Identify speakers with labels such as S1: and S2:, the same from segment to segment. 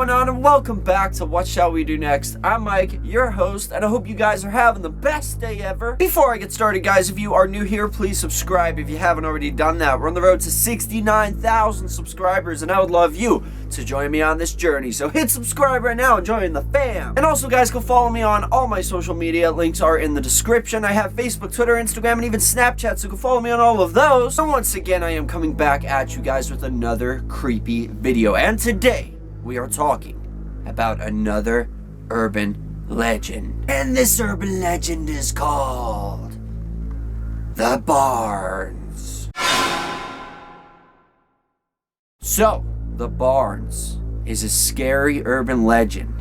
S1: going on, and welcome back to What Shall We Do Next? I'm Mike, your host, and I hope you guys are having the best day ever. Before I get started, guys, if you are new here, please subscribe if you haven't already done that. We're on the road to 69,000 subscribers, and I would love you to join me on this journey. So hit subscribe right now and join the fam. And also, guys, go follow me on all my social media. Links are in the description. I have Facebook, Twitter, Instagram, and even Snapchat, so go follow me on all of those. And once again, I am coming back at you guys with another creepy video. And today, we are talking about another urban legend. And this urban legend is called the Barns. So, the Barns is a scary urban legend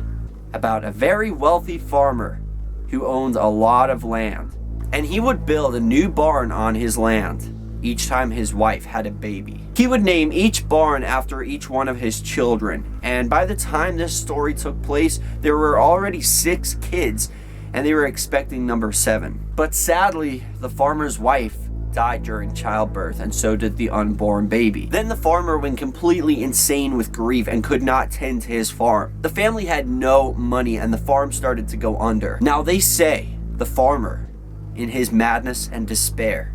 S1: about a very wealthy farmer who owned a lot of land. And he would build a new barn on his land each time his wife had a baby. He would name each barn after each one of his children. And by the time this story took place, there were already 6 kids, and they were expecting number 7. But sadly, the farmer's wife died during childbirth, and so did the unborn baby. Then the farmer went completely insane with grief and could not tend to his farm. The family had no money, and the farm started to go under. Now they say the farmer, in his madness and despair,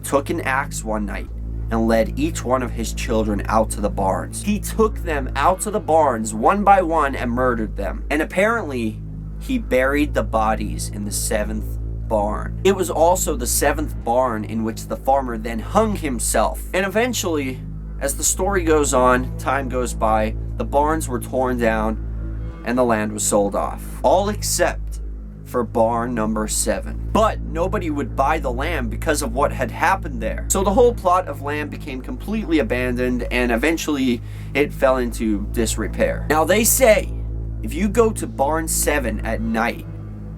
S1: took an axe one night and led each one of his children out to the barns. He took them out to the barns one by one and murdered them. And apparently, he buried the bodies in the 7th barn. It was also the 7th barn in which the farmer then hung himself. And eventually, as the story goes on, time goes by, the barns were torn down and the land was sold off. All except for barn number 7. But nobody would buy the land because of what had happened there. So the whole plot of land became completely abandoned, and eventually it fell into disrepair. Now they say, if you go to barn 7 at night,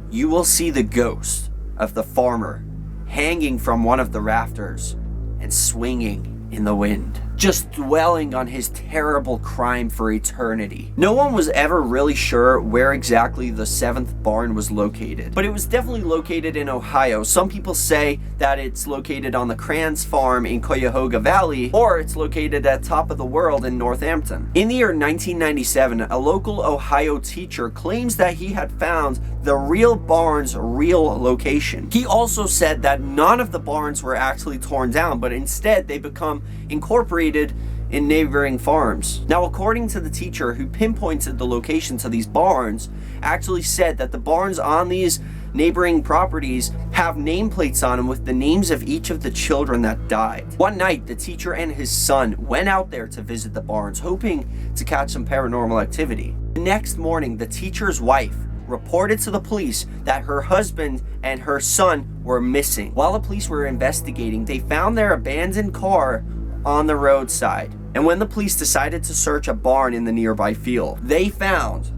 S1: you will see the ghost of the farmer hanging from one of the rafters and swinging in the wind, just dwelling on his terrible crime for eternity. No one was ever really sure where exactly the 7th barn was located, but it was definitely located in Ohio. Some people say that it's located on the Kranz farm in Cuyahoga Valley, or it's located at Top of the World in Northampton. In the year 1997, a local Ohio teacher claims that he had found the real barn's real location. He also said that none of the barns were actually torn down, but instead they become incorporated in neighboring farms. Now, according to the teacher who pinpointed the location to these barns, actually said that the barns on these neighboring properties have nameplates on them with the names of each of the children that died. One night, the teacher and his son went out there to visit the barns, hoping to catch some paranormal activity. The next morning, the teacher's wife reported to the police that her husband and her son were missing. While the police were investigating, they found their abandoned car on the roadside. And when the police decided to search a barn in the nearby field, they found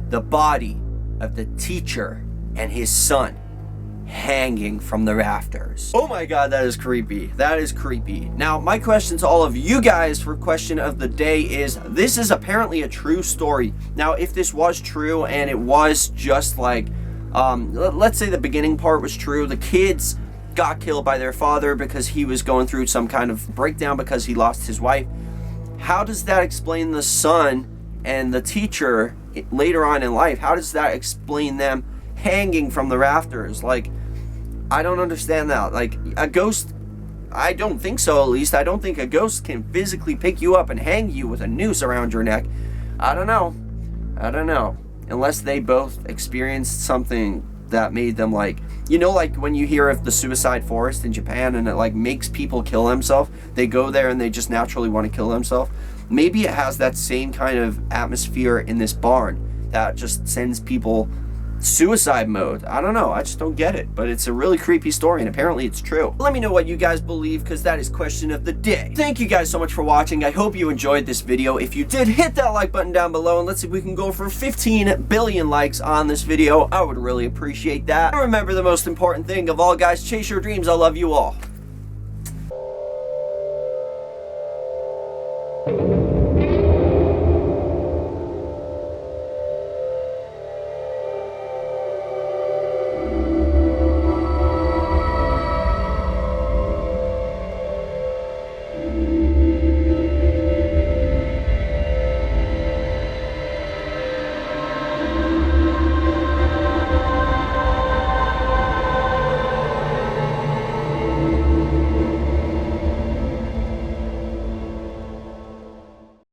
S1: the body of the teacher and his son hanging from the rafters. Oh my god, that is creepy. That is creepy. Now, my question to all of you guys for question of the day is, this is apparently a true story. Now, if this was true and it was just like, let's say the beginning part was true, the kids got killed by their father because he was going through some kind of breakdown because he lost his wife, how does that explain the son and the teacher later on in life? How does that explain them hanging from the rafters? Like, I don't understand that. Like, a ghost, I don't think so, at least. I don't think a ghost can physically pick you up and hang you with a noose around your neck. I don't know. Unless they both experienced something that made them, like, you know, like when you hear of the suicide forest in Japan and it like makes people kill themselves, they go there and they just naturally want to kill themselves. Maybe it has that same kind of atmosphere in this barn that just sends people suicide mode. I don't know, I just don't get it, but it's a really creepy story and apparently it's true. Let me know what you guys believe, because that is question of the day. Thank you guys so much for watching. I hope you enjoyed this video. If you did, hit that like button down below and let's see if we can go for 15 billion likes on this video. I would really appreciate that. And remember the most important thing of all, guys, chase your dreams. I love you all.